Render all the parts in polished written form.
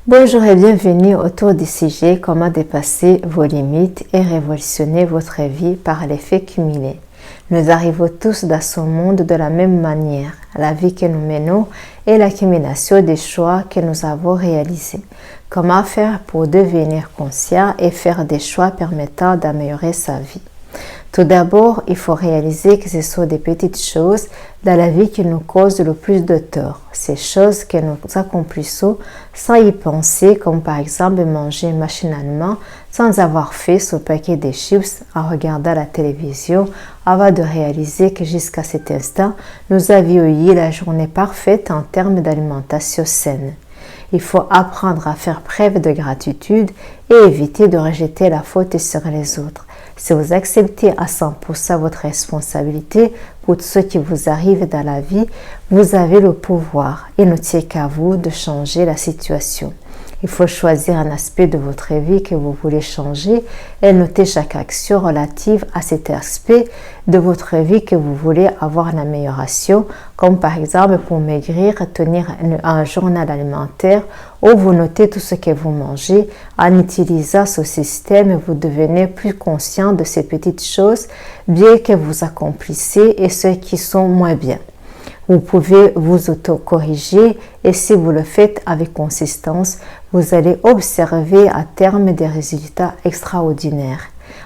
Bonjour et bienvenue autour du sujet comment dépasser vos limites et révolutionner votre vie par l'effet cumulé. Nous arrivons tous dans ce monde de la même manière. La vie que nous menons est l'accumulation des choix que nous avons réalisés. Comment faire pour devenir conscient et faire des choix permettant d'améliorer sa vie? Tout d'abord, il faut réaliser que ce sont des petites choses dans la vie qui nous causent le plus de tort. Ces choses que nous accomplissons sans y penser, comme par exemple manger machinalement sans avoir fait ce paquet de chips en regardant la télévision avant de réaliser que jusqu'à cet instant, nous avions eu la journée parfaite en termes d'alimentation saine. Il faut apprendre à faire preuve de gratitude et éviter de rejeter la faute sur les autres. Si vous acceptez à 100% votre responsabilité pour tout ce qui vous arrive dans la vie, vous avez le pouvoir. Il ne tient qu'à vous de changer la situation. Il faut choisir un aspect de votre vie que vous voulez changer et noter chaque action relative à cet aspect de votre vie que vous voulez avoir une amélioration, comme par exemple pour maigrir, tenir un journal alimentaire où vous notez tout ce que vous mangez. En utilisant ce système, vous devenez plus conscient de ces petites choses, bien que vous accomplissez et ceux qui sont moins bien. Vous pouvez vous auto-corriger et si vous le faites avec consistance, vous allez observer à terme des résultats extraordinaires.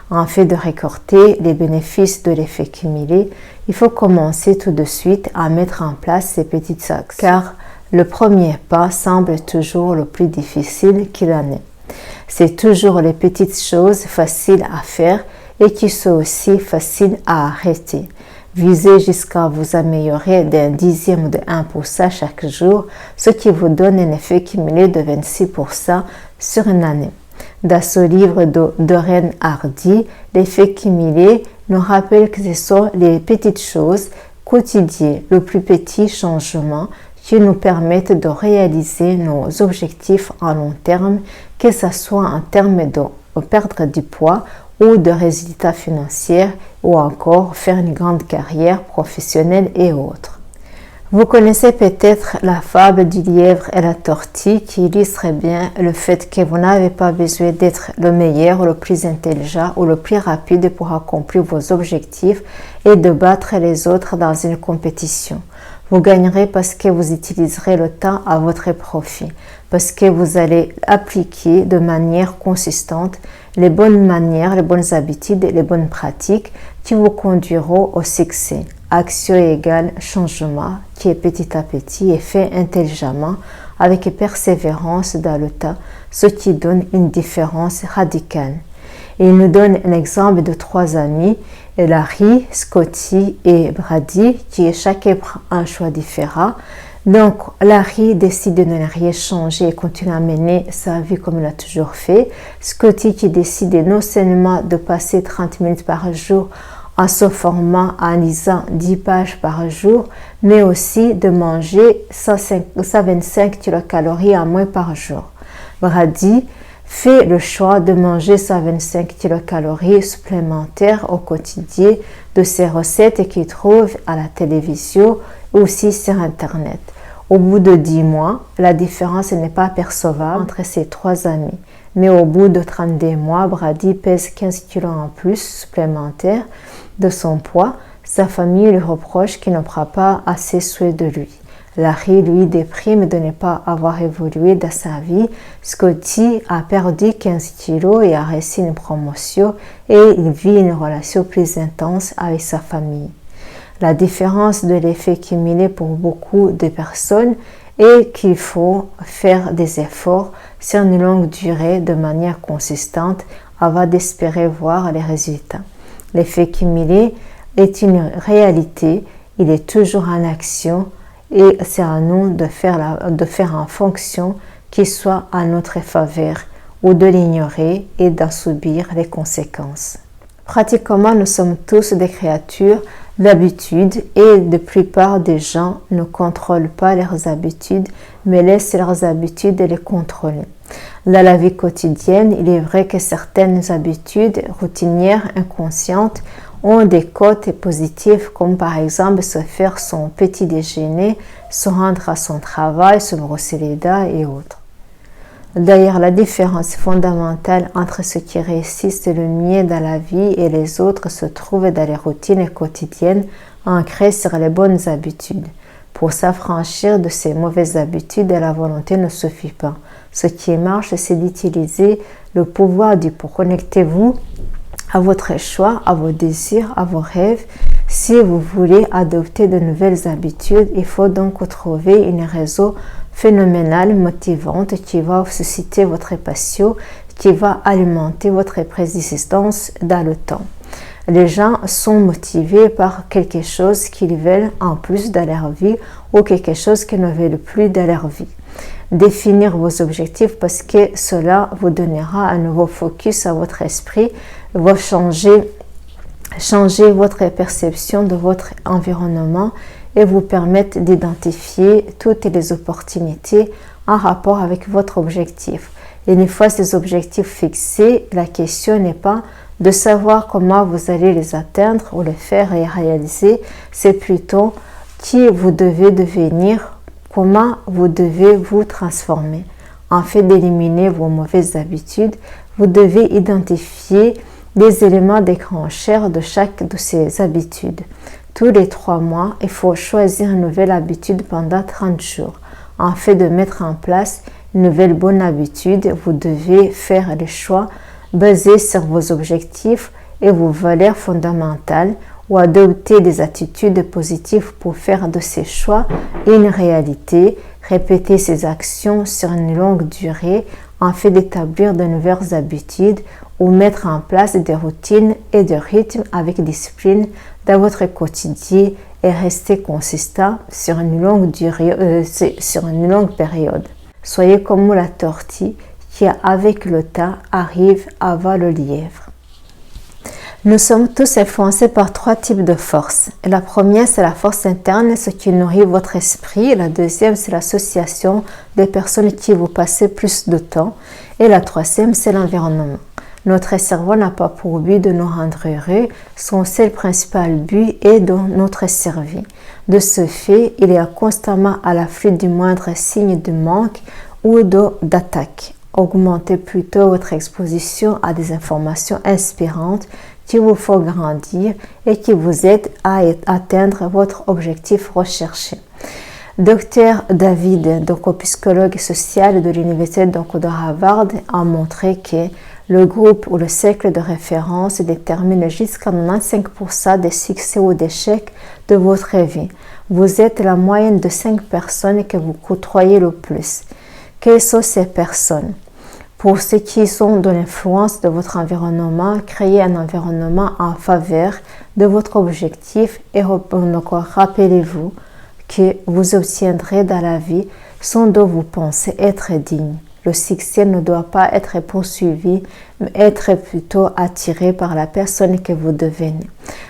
En fait de récolter les bénéfices de l'effet cumulé, il faut commencer tout de suite à mettre en place ces petites actions, car le premier pas semble toujours le plus difficile qu'il en est. C'est toujours les petites choses faciles à faire et qui sont aussi faciles à arrêter. Visez jusqu'à vous améliorer d'un dixième de 1% chaque jour, ce qui vous donne un effet cumulé de 26% sur une année. Dans ce livre de Doreen Hardy, l'effet cumulé nous rappelle que ce sont les petites choses quotidiennes, le plus petit changement qui nous permettent de réaliser nos objectifs à long terme, que ce soit en termes de perdre du poids ou de résultats financiers ou encore faire une grande carrière professionnelle et autres. Vous connaissez peut-être la fable du lièvre et la tortue qui illustre bien le fait que vous n'avez pas besoin d'être le meilleur, le plus intelligent ou le plus rapide pour accomplir vos objectifs et de battre les autres dans une compétition. Vous gagnerez parce que vous utiliserez le temps à votre profit, parce que vous allez appliquer de manière consistante les bonnes manières, les bonnes habitudes, les bonnes pratiques qui vous conduiront au succès. Action égale changement qui est petit à petit et fait intelligemment avec persévérance dans le temps, ce qui donne une différence radicale. Il nous donne un exemple de 3 amis, Larry, Scotty et Brady, qui chacun prend un choix différent. Donc, Larry décide de ne rien changer et continue à mener sa vie comme il a toujours fait. Scotty qui décide non seulement de passer 30 minutes par jour en se formant, en lisant 10 pages par jour, mais aussi de manger 125 kilocalories en moins par jour. Brady fait le choix de manger 125 kilocalories supplémentaires au quotidien de ses recettes qu'il trouve à la télévision ou aussi sur Internet. Au bout de 10 mois, la différence n'est pas percevable entre ces 3 amis. Mais au bout de 32 mois, Brady pèse 15 kilos en plus supplémentaires de son poids. Sa famille lui reproche qu'il ne prend pas assez soin de lui. Larry, lui, déprime de ne pas avoir évolué dans sa vie. Scotty a perdu 15 kilos et a réussi une promotion et il vit une relation plus intense avec sa famille. La différence de l'effet cumulé pour beaucoup de personnes est qu'il faut faire des efforts sur une longue durée de manière consistante avant d'espérer voir les résultats. L'effet cumulé est une réalité, il est toujours en action et c'est à nous de faire en fonction qu'il soit à notre faveur ou de l'ignorer et d'en subir les conséquences. Pratiquement, nous sommes tous des créatures d'habitude et la plupart des gens ne contrôlent pas leurs habitudes mais laissent leurs habitudes les contrôler. Dans la vie quotidienne, il est vrai que certaines habitudes routinières inconscientes ont des côtés positifs comme par exemple se faire son petit déjeuner, se rendre à son travail, se brosser les dents et autres. D'ailleurs, la différence fondamentale entre ceux qui réussissent le mieux dans la vie et les autres se trouve dans les routines quotidiennes ancrées sur les bonnes habitudes. Pour s'affranchir de ces mauvaises habitudes, la volonté ne suffit pas. Ce qui marche, c'est d'utiliser le pouvoir du pour. Connectez-vous à votre choix, à vos désirs, à vos rêves. Si vous voulez adopter de nouvelles habitudes, il faut donc trouver une raison phénoménale, motivante, qui va susciter votre passion, qui va alimenter votre persistance dans le temps. Les gens sont motivés par quelque chose qu'ils veulent en plus dans leur vie ou quelque chose qu'ils ne veulent plus dans leur vie. Définir vos objectifs parce que cela vous donnera un nouveau focus à votre esprit, va changer votre perception de votre environnement et vous permettre d'identifier toutes les opportunités en rapport avec votre objectif. Et une fois ces objectifs fixés, la question n'est pas de savoir comment vous allez les atteindre ou les faire réaliser, c'est plutôt qui vous devez devenir, comment vous devez vous transformer. En fait d'éliminer vos mauvaises habitudes, vous devez identifier les éléments déclencheurs de chaque de ces habitudes. Tous les 3 mois, il faut choisir une nouvelle habitude pendant 30 jours. En fait de mettre en place une nouvelle bonne habitude, vous devez faire les choix basés sur vos objectifs et vos valeurs fondamentales ou adopter des attitudes positives pour faire de ces choix une réalité, répéter ces actions sur une longue durée en fait d'établir de nouvelles habitudes ou mettre en place des routines et des rythmes avec discipline dans votre quotidien et rester consistant sur une longue période. Soyez comme la tortue qui, avec le temps, arrive avant le lièvre. Nous sommes tous influencés par 3 types de forces. La première, c'est la force interne, ce qui nourrit votre esprit. La deuxième, c'est l'association des personnes qui vous passez plus de temps. Et la troisième, c'est l'environnement. Notre cerveau n'a pas pour but de nous rendre heureux. Son seul principal but est de notre survie. De ce fait, il est constamment à l'affût du moindre signe de manque ou d'attaque. Augmentez plutôt votre exposition à des informations inspirantes qui vous font grandir et qui vous aident à atteindre votre objectif recherché. Dr David, psychologue social de l'université de Harvard, a montré que le groupe ou le cercle de référence détermine jusqu'à 95% des succès ou d'échecs de votre vie. Vous êtes la moyenne de 5 personnes que vous côtoyez le plus. Quelles sont ces personnes? Pour ceux qui sont de l'influence de votre environnement, créez un environnement en faveur de votre objectif et rappelez-vous que vous obtiendrez dans la vie ce dont vous pensez être digne. Le succès ne doit pas être poursuivi, mais être plutôt attiré par la personne que vous devenez.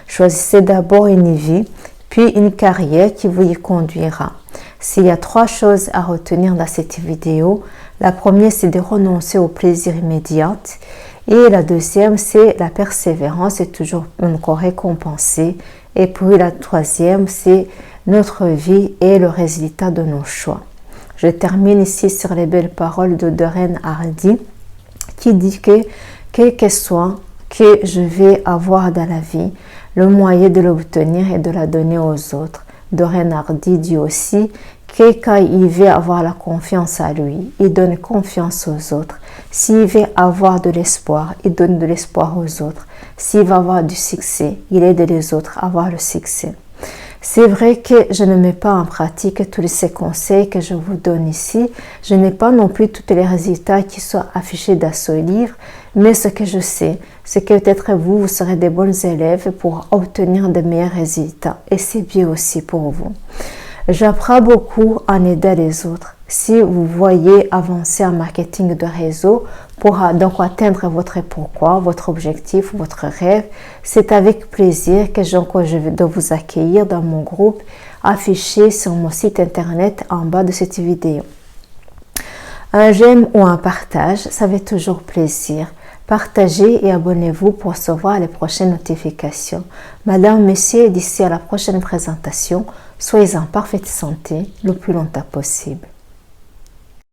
Choisissez d'abord une vie, puis une carrière qui vous y conduira. S'il y a 3 choses à retenir dans cette vidéo, la première, c'est de renoncer au plaisir immédiat. Et la deuxième, c'est la persévérance est toujours encore récompensée. Et puis la troisième, c'est notre vie et le résultat de nos choix. Je termine ici sur les belles paroles de Darren Hardy qui dit que quel que soit que je vais avoir dans la vie, le moyen de l'obtenir est de la donner aux autres. Darren Hardy dit aussi que quand il veut avoir la confiance à lui, il donne confiance aux autres. S'il veut avoir de l'espoir, il donne de l'espoir aux autres. S'il va avoir du succès, il aide les autres à avoir le succès. C'est vrai que je ne mets pas en pratique tous ces conseils que je vous donne ici. Je n'ai pas non plus tous les résultats qui sont affichés dans ce livre, mais ce que je sais, c'est que peut-être vous serez des bons élèves pour obtenir de meilleurs résultats. Et c'est bien aussi pour vous. J'apprends beaucoup en aidant les autres. Si vous voyez avancer en marketing de réseau pour donc atteindre votre pourquoi, votre objectif, votre rêve, c'est avec plaisir que je vais vous accueillir dans mon groupe affiché sur mon site internet en bas de cette vidéo. Un j'aime ou un partage, ça fait toujours plaisir. Partagez et abonnez-vous pour recevoir les prochaines notifications. Madame, Messieurs, d'ici à la prochaine présentation, soyez en parfaite santé le plus longtemps possible.